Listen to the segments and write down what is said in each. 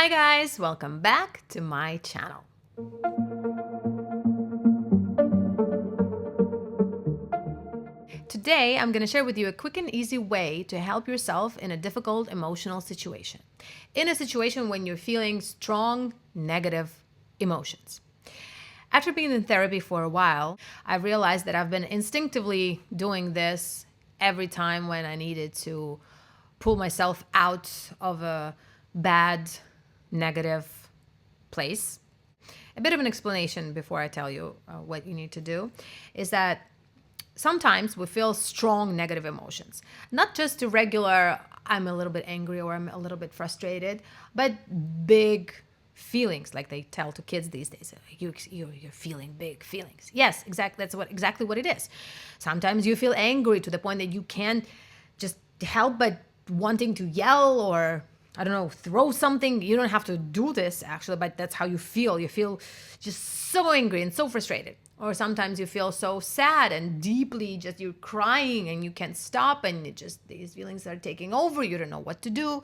Hi guys, welcome back to my channel. Today, I'm going to share with you a quick and easy way to help yourself in a difficult emotional situation. In a situation when you're feeling strong negative emotions. After being in therapy for a while, I realized that I've been instinctively doing this every time when I needed to pull myself out of a bad, negative place. A bit of an explanation before I tell you what you need to do is that sometimes we feel strong negative emotions, not just the regular, I'm a little bit angry or I'm a little bit frustrated, but big feelings like they tell to kids these days. You're feeling big feelings. Yes, exactly. That's exactly what it is. Sometimes you feel angry to the point that you can't just help but wanting to yell or I don't know, throw something. You don't have to do this actually, but that's how you feel. You feel just so angry and so frustrated. Or sometimes you feel so sad and deeply just you're crying and you can't stop and it just these feelings are taking over. You don't know what to do.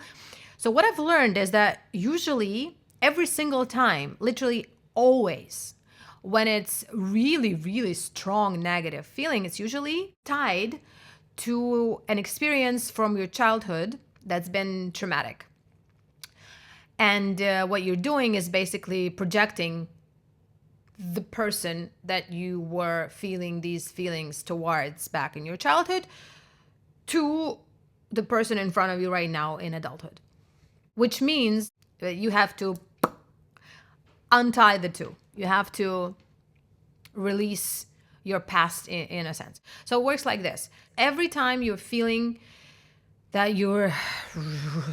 So what I've learned is that usually every single time, literally always, when it's really, really strong negative feeling, it's usually tied to an experience from your childhood that's been traumatic. And what you're doing is basically projecting the person that you were feeling these feelings towards back in your childhood to the person in front of you right now in adulthood, which means that you have to untie the two. You have to release your past in a sense. So it works like this. Every time you're feeling that you're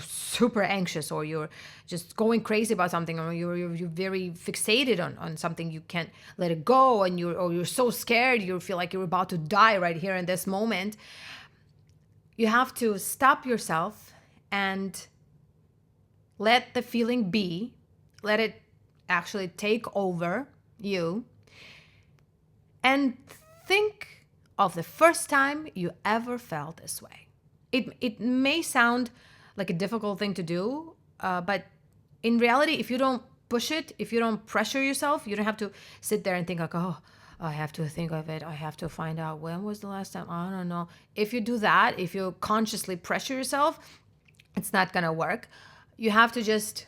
super anxious or you're just going crazy about something or you're very fixated on something, you can't let it go, and you're so scared you feel like you're about to die right here in this moment, you have to stop yourself and let the feeling be, let it actually take over you, and think of the first time you ever felt this way. It may sound like a difficult thing to do, but in reality, if you don't push it, if you don't pressure yourself, you don't have to sit there and think like, oh, I have to think of it. I have to find out when was the last time. I don't know. If you do that, if you consciously pressure yourself, it's not gonna work. You have to just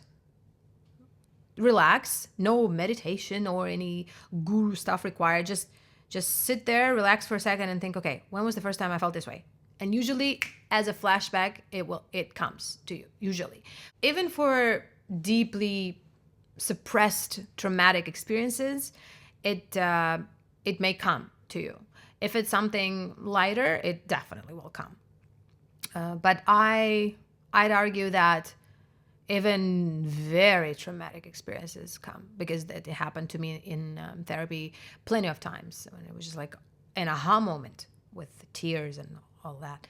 relax. No meditation or any guru stuff required. Just sit there, relax for a second, and think, okay, when was the first time I felt this way? And usually, as a flashback, it comes to you. Usually, even for deeply suppressed traumatic experiences, it may come to you. If it's something lighter, it definitely will come. But I'd argue that even very traumatic experiences come, because it happened to me in therapy plenty of times when it was just like an aha moment with tears and all that.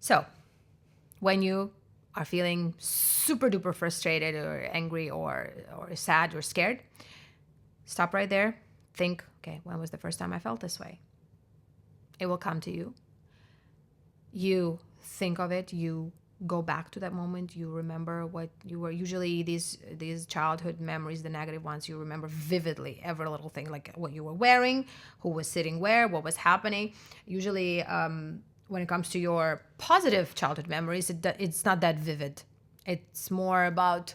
So when you are feeling super duper frustrated or angry or sad or scared, stop right there. Think, okay, when was the first time I felt this way? It will come to you. You think of it, you go back to that moment, you remember what you were, usually these childhood memories, the negative ones, you remember vividly every little thing, like what you were wearing, who was sitting where, what was happening. Usually when it comes to your positive childhood memories, it's not that vivid. It's more about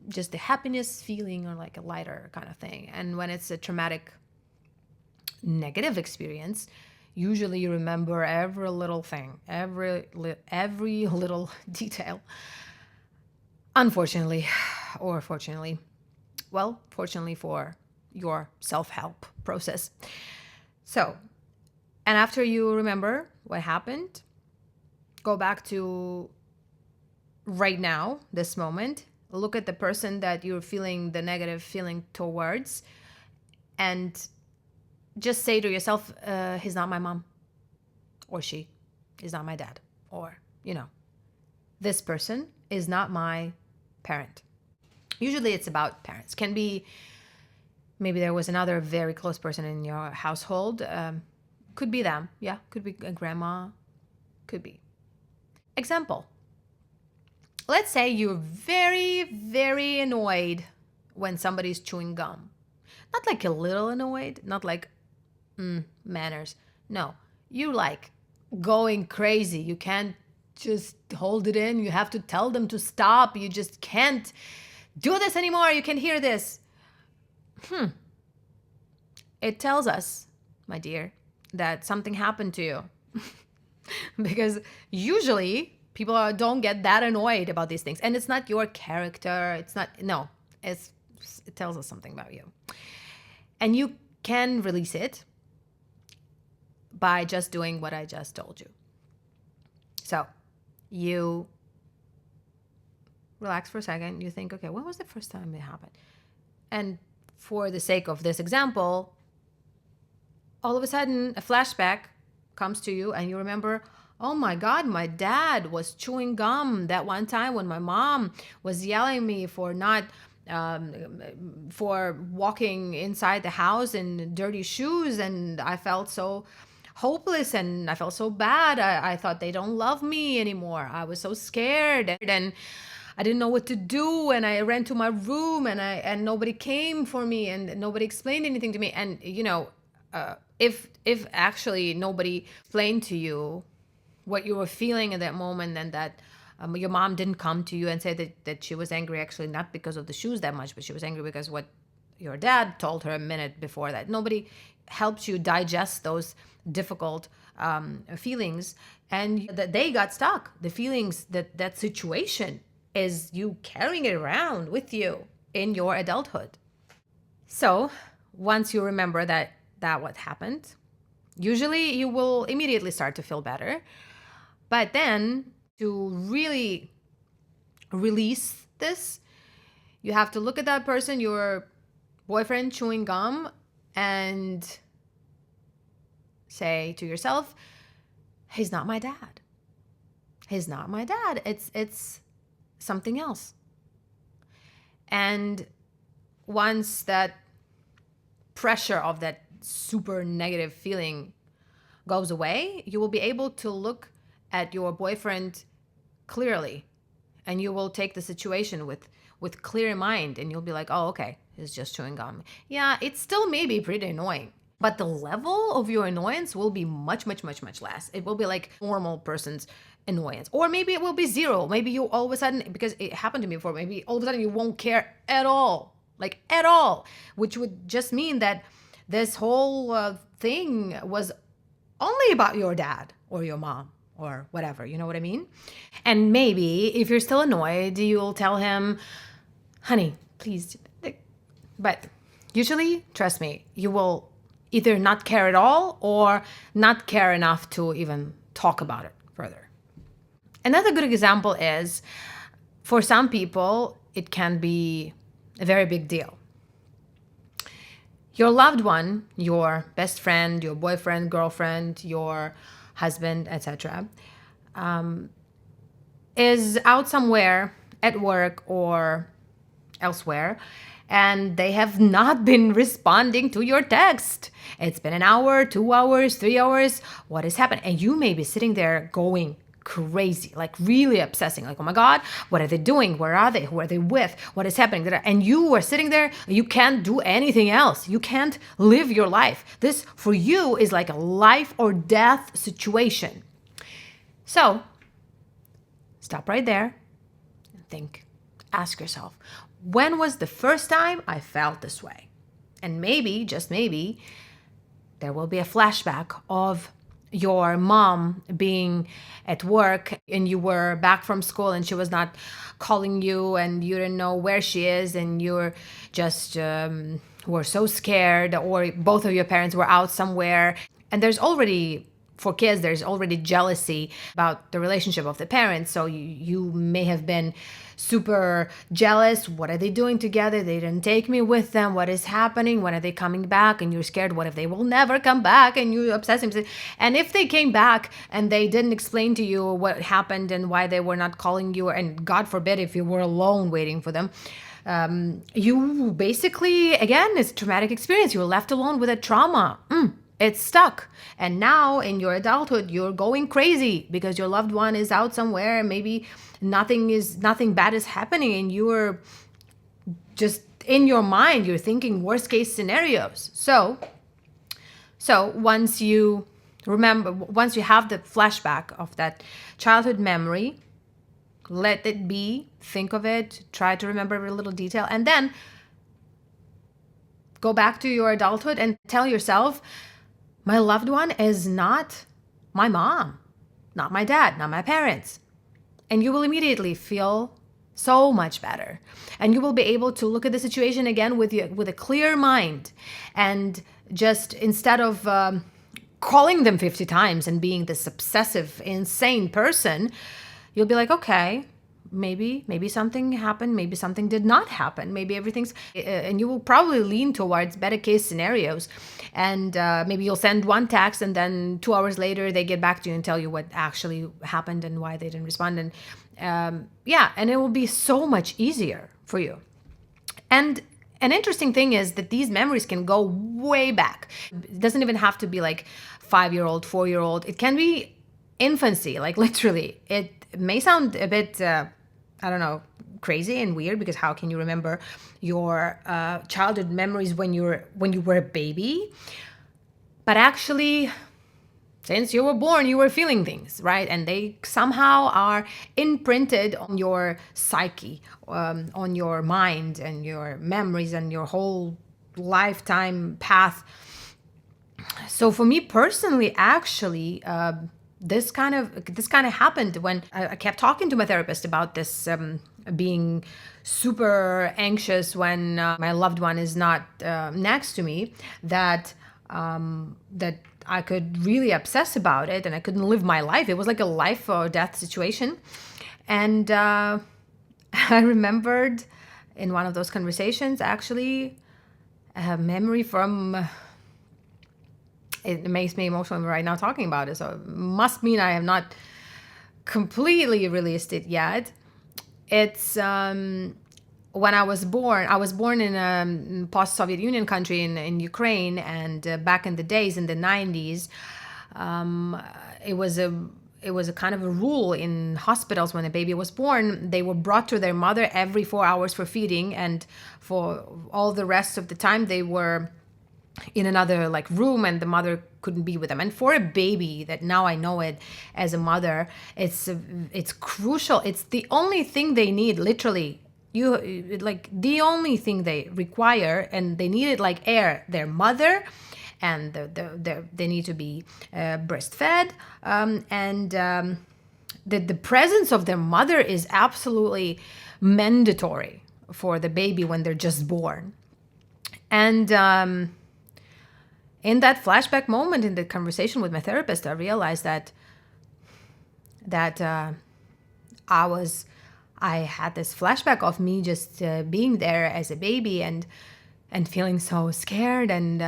just the happiness feeling or like a lighter kind of thing. And when it's a traumatic negative experience, usually you remember every little thing, every little detail. Unfortunately, or fortunately, well, fortunately for your self-help process. So, and after you remember what happened, go back to right now, this moment. Look at the person that you're feeling the negative feeling towards, and just say to yourself, he's not my mom, or she is not my dad, or, this person is not my parent. Usually it's about parents. Can be maybe there was another very close person in your household. Could be them. Yeah, could be a grandma. Could be. Example. Let's say you're very, very annoyed when somebody's chewing gum. Not like a little annoyed, not like manners. No, you like going crazy. You can't just hold it in. You have to tell them to stop. You just can't do this anymore. You can hear this. It tells us, my dear, that something happened to you. Because usually people don't get that annoyed about these things. And it's not your character. It's not, no, it tells us something about you. And you can release it by just doing what I just told you. So you relax for a second. You think, okay, when was the first time it happened? And for the sake of this example, all of a sudden a flashback comes to you and you remember, oh my God, my dad was chewing gum that one time when my mom was yelling at me for not for walking inside the house in dirty shoes, and I felt so hopeless and I felt so bad. I thought they don't love me anymore. I was so scared and I didn't know what to do, and I ran to my room and nobody came for me and nobody explained anything to me. And if actually nobody explained to you what you were feeling at that moment, and that your mom didn't come to you and say that she was angry, actually not because of the shoes that much, but she was angry because what your dad told her a minute before that. Nobody helped you digest those difficult feelings, and that they got stuck. The feelings, that situation is you carrying it around with you in your adulthood. So once you remember that what happened, usually you will immediately start to feel better. But then to really release this, you have to look at that person, your boyfriend chewing gum, and say to yourself, he's not my dad. He's not my dad. It's something else. And once that pressure of that super negative feeling goes away, you will be able to look at your boyfriend clearly, and you will take the situation with clear mind, and you'll be like, oh, okay, he's just chewing gum. Yeah, it still may be pretty annoying, but the level of your annoyance will be much, much, much, much less. It will be like normal person's annoyance. Or maybe it will be zero. Maybe you all of a sudden, because it happened to me before, maybe all of a sudden you won't care at all, like at all, which would just mean that this whole thing was only about your dad or your mom or whatever, you know what I mean? And maybe if you're still annoyed, you'll tell him, honey, please. But usually, trust me, you will either not care at all or not care enough to even talk about it further. Another good example is, for some people, it can be a very big deal. Your loved one, your best friend, your boyfriend, girlfriend, your husband, etc., is out somewhere at work or elsewhere, and they have not been responding to your text. It's been an hour, 2 hours, 3 hours. What is happening? And you may be sitting there going crazy, like really obsessing, like, oh my God, what are they doing? Where are they? Who are they with? What is happening? And you are sitting there, you can't do anything else. You can't live your life. This for you is like a life or death situation. So stop right there and think, ask yourself, when was the first time I felt this way? And maybe, just maybe, there will be a flashback of your mom being at work and you were back from school and she was not calling you and you didn't know where she is and you're just were so scared, or both of your parents were out somewhere. And there's already, for kids, there's already jealousy about the relationship of the parents. So you may have been super jealous. What are they doing together? They didn't take me with them. What is happening? When are they coming back? And you're scared. What if they will never come back? And you're obsessing. And if they came back and they didn't explain to you what happened and why they were not calling you, and God forbid if you were alone waiting for them, you basically, again, it's a traumatic experience. You're left alone with a trauma. It's stuck. And now in your adulthood, you're going crazy because your loved one is out somewhere. Maybe nothing bad is happening, and you're just in your mind, you're thinking worst case scenarios. So once you have the flashback of that childhood memory, let it be, think of it, try to remember every little detail, and then go back to your adulthood and tell yourself, my loved one is not my mom, not my dad, not my parents. And you will immediately feel so much better. And you will be able to look at the situation again with a clear mind. And just instead of calling them 50 times and being this obsessive, insane person, you'll be like, okay, maybe something happened, maybe something did not happen, maybe everything's, and you will probably lean towards better case scenarios. And maybe you'll send one text, and then 2 hours later they get back to you and tell you what actually happened and why they didn't respond. And and it will be so much easier for you. And an interesting thing is that these memories can go way back. It doesn't even have to be like 5-year-old, 4-year-old. It can be infancy, like literally. It may sound a bit, I don't know, crazy and weird, because how can you remember your childhood memories when you were a baby? But actually, since you were born, you were feeling things, right? And they somehow are imprinted on your psyche, on your mind and your memories and your whole lifetime path. So for me personally, actually, this kind of happened when I kept talking to my therapist about this, being super anxious when my loved one is not next to me, that I could really obsess about it and I couldn't live my life. It was like a life or death situation. And I remembered in one of those conversations, actually, a memory from, it makes me emotional right now talking about it. So it must mean I have not completely released it yet. It's when I was born in a post-Soviet Union country in Ukraine, and back in the days, in the 90s, it was a kind of a rule in hospitals. When a baby was born, they were brought to their mother every 4 hours for feeding, and for all the rest of the time they were in another like room, and the mother couldn't be with them. And for a baby, that now I know it as a mother, it's crucial. It's the only thing they need, literally. The only thing they require, and they need it like air, their mother, and they need to be breastfed, and the presence of their mother is absolutely mandatory for the baby when they're just born. And in that flashback moment, in the conversation with my therapist, I realized that I had this flashback of me just being there as a baby and feeling so scared and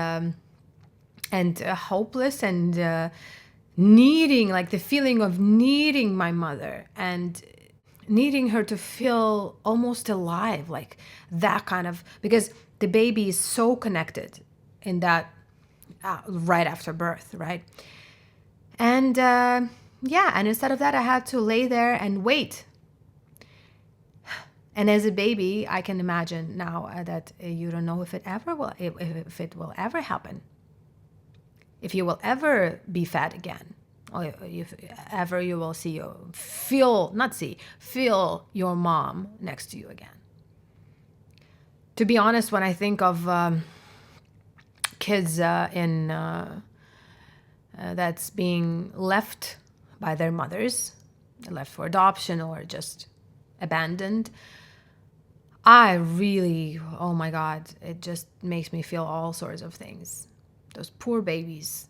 hopeless, and needing, like the feeling of needing my mother and needing her to feel almost alive, like that kind of, because the baby is so connected in that right after birth, right? And and instead of that, I had to lay there and wait. And as a baby, I can imagine now that you don't know if it will ever happen, if you will ever be fed again, or if ever you will feel your mom next to you again. To be honest, when I think of kids that's being left by their mothers, left for adoption or just abandoned, I really, oh my God, it just makes me feel all sorts of things. Those poor babies,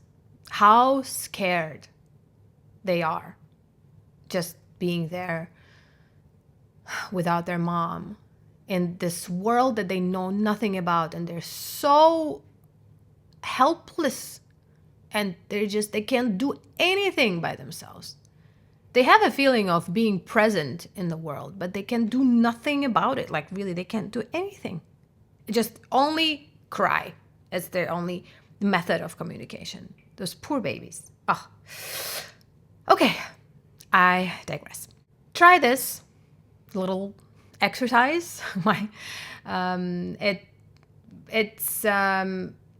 how scared they are just being there without their mom in this world that they know nothing about, and they're so helpless, and they can't do anything by themselves. They have a feeling of being present in the world, but they can do nothing about it. Like really, they can't do anything. Just only cry. It's their only method of communication. Those poor babies. Oh. Okay, I digress. Try this little exercise.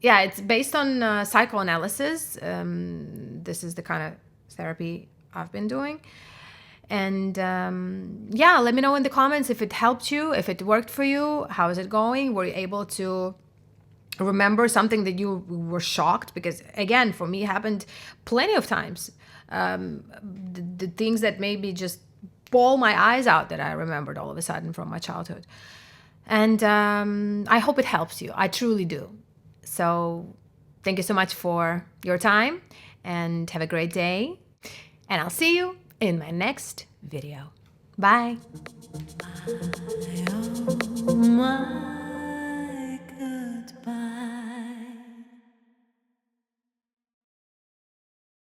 It's based on psychoanalysis. This is the kind of therapy I've been doing. And let me know in the comments if it helped you, if it worked for you. How is it going? Were you able to remember something that you were shocked? Because again, for me, it happened plenty of times. The things that maybe just bawl my eyes out that I remembered all of a sudden from my childhood. And I hope it helps you. I truly do. So thank you so much for your time and have a great day. And I'll see you in my next video. Bye.